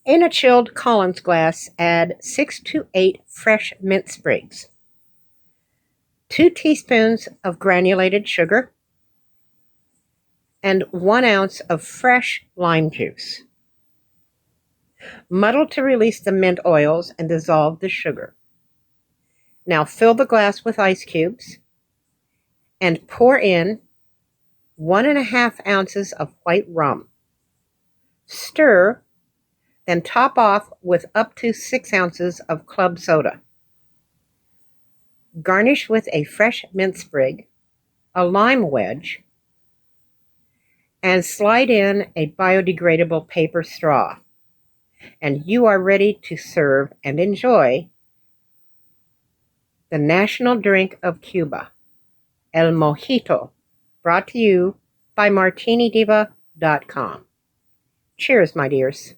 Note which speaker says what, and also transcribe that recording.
Speaker 1: In a chilled Collins glass, add 6 to 8 fresh mint sprigs, 2 teaspoons of granulated sugar, and 1 ounce of fresh lime juice. Muddle to release the mint oils and dissolve the sugar. Now fill the glass with ice cubes and pour in 1.5 ounces of white rum. Stir, then top off with up to 6 ounces of club soda. Garnish with a fresh mint sprig, a lime wedge, and slide in a biodegradable paper straw. And you are ready to serve and enjoy the national drink of Cuba, El Mojito, brought to you by MartiniDiva.com. Cheers, my dears.